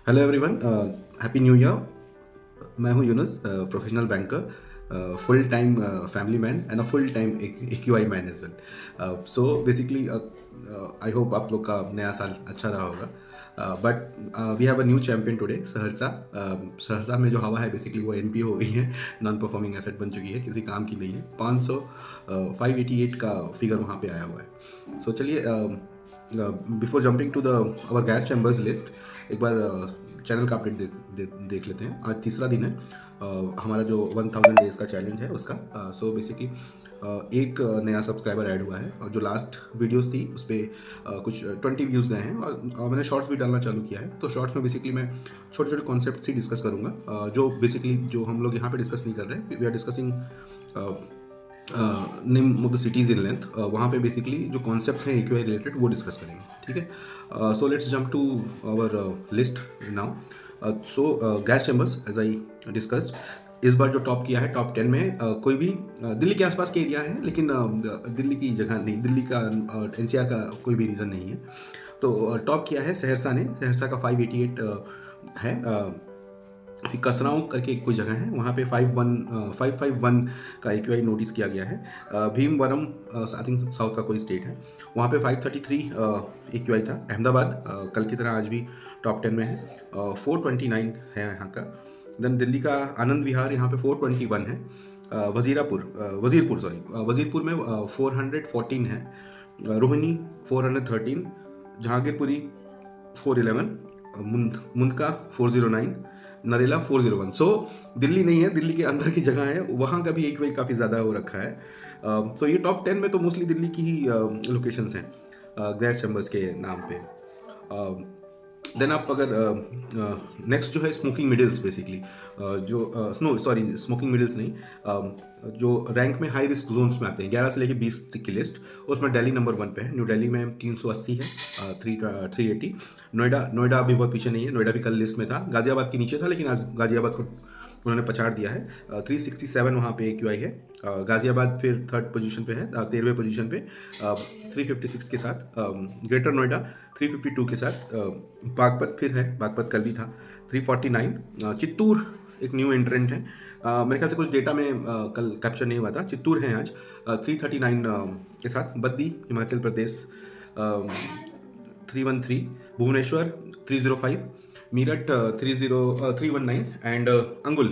Hello everyone, happy new year. मैं हूं Yunus, professional banker, full time family man and a full time AQI man as well. So basically I hope आप लोग का नया साल अच्छा रहा होगा। But we have a new champion today, Saharsa. Saharsa में जो हवा है बेसिकली वो एनपीओ हो गई है, नॉन परफॉर्मिंग एसेट बन चुकी है, किसी काम की नहीं है। 588 का फिगर वहाँ पे आया हुआ है। सो चलिए, before jumping to the our gas chambers list, एक बार चैनल का अपडेट देख लेते हैं। आज तीसरा दिन है हमारा जो 1000 डेज का चैलेंज है उसका। सो बेसिकली एक नया सब्सक्राइबर ऐड हुआ है, और जो लास्ट वीडियोस थी उस पर कुछ 20 व्यूज़ गए हैं, और मैंने शॉर्ट्स भी डालना चालू किया है। तो शॉर्ट्स में बेसिकली मैं छोटे छोटे कॉन्सेप्ट ही डिस्कस करूँगा, जो बेसिकली जो हम लोग यहाँ पे डिस्कस नहीं कर रहे हैं। We are discussing name of the cities in length. वहाँ पे बेसिकली जो कॉन्सेप्ट हैं एक्यूआई रिलेटेड वो डिस्कस करेंगे, ठीक है। So let's jump to our list now. So gas chambers, as I discussed, इस बार जो टॉप किया है टॉप 10 में कोई भी दिल्ली के आसपास के एरिया है, लेकिन दिल्ली की जगह नहीं, दिल्ली का एनसीआर का कोई भी रीज़न नहीं है। तो टॉप किया है सहरसा ने। सहरसा का 588 है। फिर कसराओं करके कोई जगह है, वहाँ पे 551 का एक्यूआई नोटिस किया गया है। भीमवरम आई थिंक साउथ का कोई स्टेट है, वहाँ पे 533 एक्यूआई था। अहमदाबाद कल की तरह आज भी टॉप 10 में है, 429 है यहाँ का। देन दिल्ली का आनंद विहार यहाँ पे 421 है। वजीरपुर में 414 है। रोहिणी 413, जहांगीरपुरी 411, मुंदका 409, नरेला 401। सो दिल्ली नहीं है, दिल्ली के अंदर की जगह है, वहाँ का भी एक वे काफ़ी ज़्यादा हो रखा है। सो ये टॉप 10 में तो मोस्टली दिल्ली की ही लोकेशंस हैं गैस चैम्बर्स के नाम पे। देन आप अगर नेक्स्ट जो है स्मोकिंग मिडिल्स, बेसिकली जो स्मोकिंग मिडिल्स नहीं, जो रैंक में हाई रिस्क जोन्स में आते हैं 11 से लेकर 20 तक की लिस्ट, उसमें दिल्ली नंबर 1 पे है। न्यू दिल्ली में 380 है, 380। नोएडा अभी बहुत पीछे नहीं है, नोएडा भी कल लिस्ट में था। गाजियाबाद के नीचे था, लेकिन आज गाजियाबाद को उन्होंने पछाड़ दिया है। 367 वहाँ पे एक्यूआई है। गाजियाबाद फिर थर्ड पोजीशन पे है, 13वें पोजीशन पे 356 के साथ। ग्रेटर नोएडा 352 के साथ। बागपत फिर है, बागपत कल भी था 349। चित्तूर एक न्यू एंट्रेंट है, मेरे ख्याल से कुछ डेटा में कल कैप्चर नहीं हुआ था। चित्तूर है आज 339 के साथ। बद्दी हिमाचल प्रदेश 313, भुवनेश्वर 305, मीरठ 319 एंड अंगुल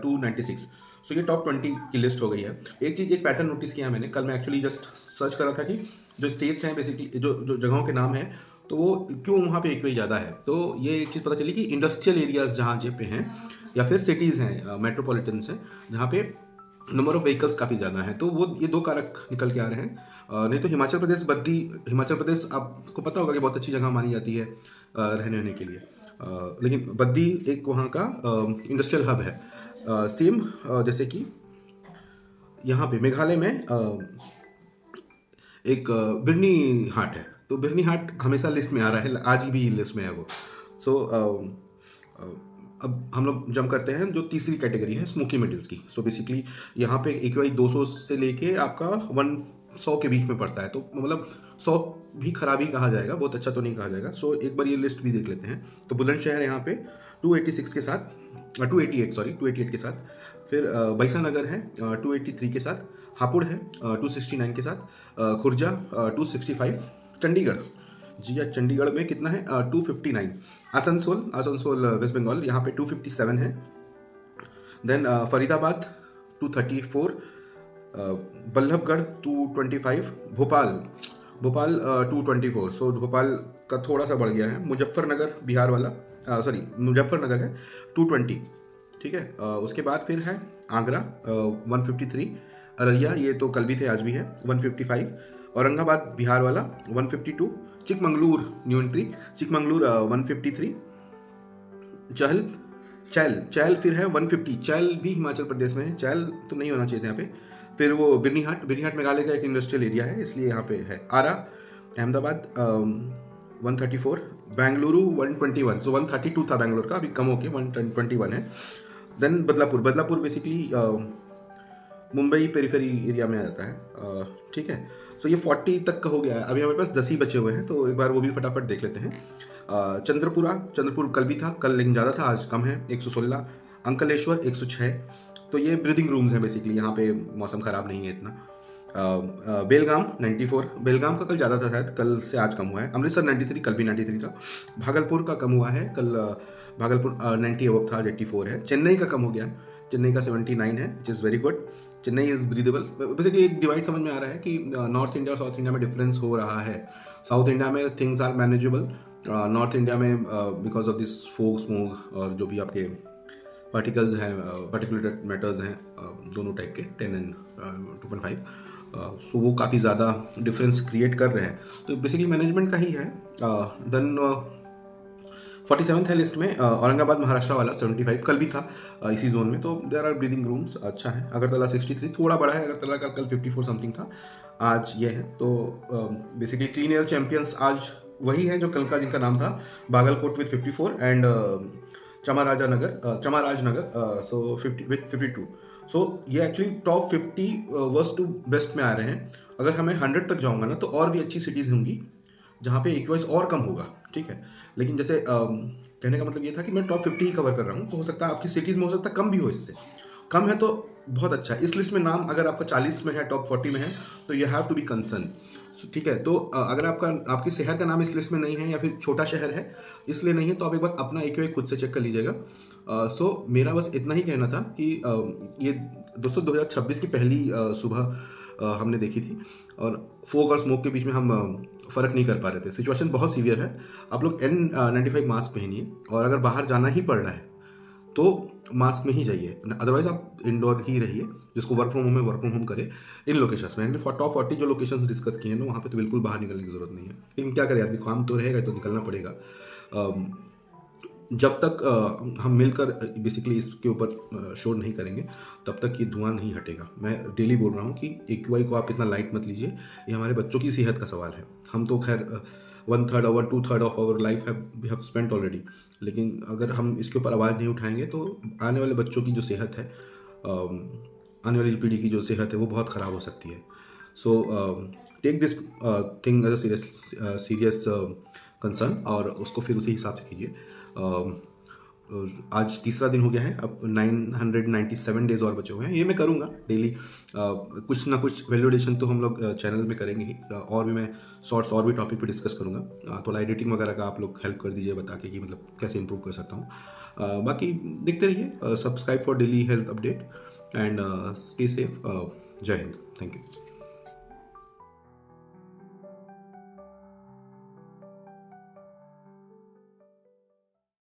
296। सो ये टॉप 20 की लिस्ट हो गई है। एक पैटर्न नोटिस किया मैंने कल। मैं एक्चुअली जस्ट सर्च कर रहा था कि जो स्टेट्स हैं बेसिकली, जो जगहों के नाम हैं, तो वो क्यों वहाँ पे एक्यूआई ज़्यादा है। तो ये एक चीज़ पता चली कि इंडस्ट्रियल एरियाज जहाँ पे हैं, या फिर सिटीज़ हैं, मेट्रोपॉलिटन्स हैं, जहाँ पे नंबर ऑफ व्हीकल्स काफ़ी ज़्यादा हैं, तो वो ये दो कारक निकल के आ रहे हैं। नहीं तो हिमाचल प्रदेश, हिमाचल प्रदेश आपको पता होगा कि बहुत अच्छी जगह मानी जाती है रहने वहने के लिए। लेकिन बद्दी एक वहाँ का इंडस्ट्रियल हब है। सेम जैसे कि यहाँ पे मेघालय में एक बिरनी हाट है, तो बिरनी हाट हमेशा लिस्ट में आ रहा है, आज भी लिस्ट में है वो। सो अब हम लोग जंप करते हैं जो तीसरी कैटेगरी है स्मोकी मिडिल्स की। सो बेसिकली यहाँ पे एक्यूआई 200 से लेके आपका 100 के बीच में पड़ता है, तो मतलब 100 भी खराब ही कहा जाएगा, बहुत अच्छा तो नहीं कहा जाएगा। सो एक बार ये लिस्ट भी देख लेते हैं। तो बुलंदशहर यहाँ पे 286 के साथ, 288 के साथ। फिर बैसा नगर है 283 के साथ। हापुड़ है 269 के साथ। खुर्जा 265। चंडीगढ़, जी या चंडीगढ़ में कितना है 259। आसनसोल वेस्ट बंगाल, यहाँ पे 257 है। देन फरीदाबाद 234। बल्लभगढ़ 225। भोपाल 224। सो भोपाल का थोड़ा सा बढ़ गया है। मुजफ्फरनगर बिहार वाला, मुजफ्फरनगर है 220, ठीक है। उसके बाद फिर है आगरा 153। अररिया, ये तो कल भी थे आज भी है 155। औरंगाबाद बिहार वाला 152। Chikmagalur new entry, Chikmagalur 153। चैल फिर है 150। चैल भी हिमाचल प्रदेश में है, चैल तो नहीं होना चाहिए था यहाँ पे। फिर वो बिरनी हाट मेघालय का एक इंडस्ट्रियल एरिया है, इसलिए यहाँ पे है। आरा अहमदाबाद 134। बेंगलुरु 121। सो 132 था बेंगलोर का, अभी कम होके 121 है। Then Badlapur basically Mumbai periphery area में आ जाता है, ठीक है। सो ये 40 तक का हो गया है। अभी हमारे पास 10 ही बचे हुए हैं, तो एक बार वो भी फटाफट देख लेते हैं। चंद्रपुर कल भी था, कल लेकिन ज़्यादा था, आज कम है 116। अंकलेश्वर 106। तो ये ब्रीदिंग रूम्स हैं बेसिकली, यहाँ पे मौसम ख़राब नहीं है इतना। बेलगाम 94, बेलगाम का कल ज़्यादा था शायद, कल से आज कम हुआ है। अमृतसर 93, कल भी 93 था। भागलपुर का कम हुआ है, कल भागलपुर 90 अबव था, आज 84 है। चेन्नई का कम हो गया, चेन्नई का 79 है, which is very good. Chennai is breathable. Basically एक डिवाइड समझ में आ रहा है कि नॉर्थ इंडिया और साउथ इंडिया में डिफरेंस हो रहा है। साउथ इंडिया में things are manageable, north India में because of this fog smoke और जो भी आपके पार्टिकल्स हैं, पार्टिकुलेटेड मैटर्स हैं, दोनों टाइप के 10 एंड 2.5, सो वो काफ़ी ज़्यादा डिफरेंस क्रिएट कर रहे हैं। तो बेसिकली मैनेजमेंट का ही है। देन 47th है लिस्ट में औरंगाबाद महाराष्ट्र वाला 75, कल भी था इसी जोन में। तो देयर आर ब्रीदिंग रूम्स, अच्छा है। अगरतला 63, थोड़ा बड़ा है अगरतला का, कल 54 समथिंग था, आज ये है। तो बेसिकली क्लीन एयर चैंपियंस आज वही है जो कल का, जिनका नाम था Bagalkot with 54 and Chamarajanagar so 50 with 52। So ये actually top 50 worst to best में आ रहे हैं। अगर हमें 100 तक जाऊंगा ना, तो और भी अच्छी सिटीज़ होंगी जहाँ पे एक्यूआईज और कम होगा, ठीक है। लेकिन जैसे कहने का मतलब ये था कि मैं टॉप 50 ही कवर कर रहा हूँ, तो हो सकता है आपकी सिटीज़ में हो सकता है कम भी हो, इससे कम है तो बहुत अच्छा है। इस लिस्ट में नाम अगर आपका 40 में है, टॉप 40 में है, तो you have to be concern, ठीक है। तो अगर आपकी शहर का नाम इस लिस्ट में नहीं है या फिर छोटा शहर है इसलिए नहीं है, तो आप एक बार अपना एक्यूआई खुद से चेक कर लीजिएगा। सो मेरा बस इतना ही कहना था कि ये दोस्तों 2026 की पहली सुबह हमने देखी थी, और फोग और स्मोक के बीच में हम फ़र्क नहीं कर पा रहे थे। सिचुएशन बहुत सीवियर है। आप लोग N95 मास्क पहनिए, और अगर बाहर जाना ही पड़ रहा है तो मास्क में ही जाइए, अदरवाइज आप इंडोर ही रहिए। जिसको वर्क फ्रॉम होम है, वर्क फ्रॉम होम करे। इन लोकेशंस में टॉप 40 जो लोकेशंस डिस्कस किए हैं ना, वहाँ पे तो बिल्कुल बाहर निकलने की ज़रूरत नहीं है। लेकिन क्या करें आदमी, काम तो रहेगा तो निकलना पड़ेगा। जब तक हम मिलकर बेसिकली इसके ऊपर शोर नहीं करेंगे, तब तक ये धुआं नहीं हटेगा। मैं डेली बोल रहा हूँ कि एक्यूआई को आप इतना लाइट मत लीजिए, ये हमारे बच्चों की सेहत का सवाल है। हम तो खैर 1/3 और 2/3 of our life we have spent already, लेकिन अगर हम इसके ऊपर आवाज़ नहीं उठाएंगे तो आने वाले बच्चों की जो सेहत है, आने वाली पीढ़ी की जो सेहत है, वो बहुत ख़राब हो सकती है। So take this thing as a serious concern, और उसको फिर उसी हिसाब से कीजिए। आज तीसरा दिन हो गया है, अब 997 डेज़ और बचे हुए हैं। ये मैं करूँगा डेली, कुछ ना कुछ वैल्यूडेशन तो हम लोग चैनल में करेंगे ही, और भी मैं शॉर्ट्स और भी टॉपिक पे डिस्कस करूँगा। थोड़ा एडिटिंग वगैरह का आप लोग हेल्प कर दीजिए, बता के कि मतलब कैसे इंप्रूव कर सकता हूँ। बाकी देखते रहिए, subscribe for daily health update and stay safe. जय हिंद, थैंक यू।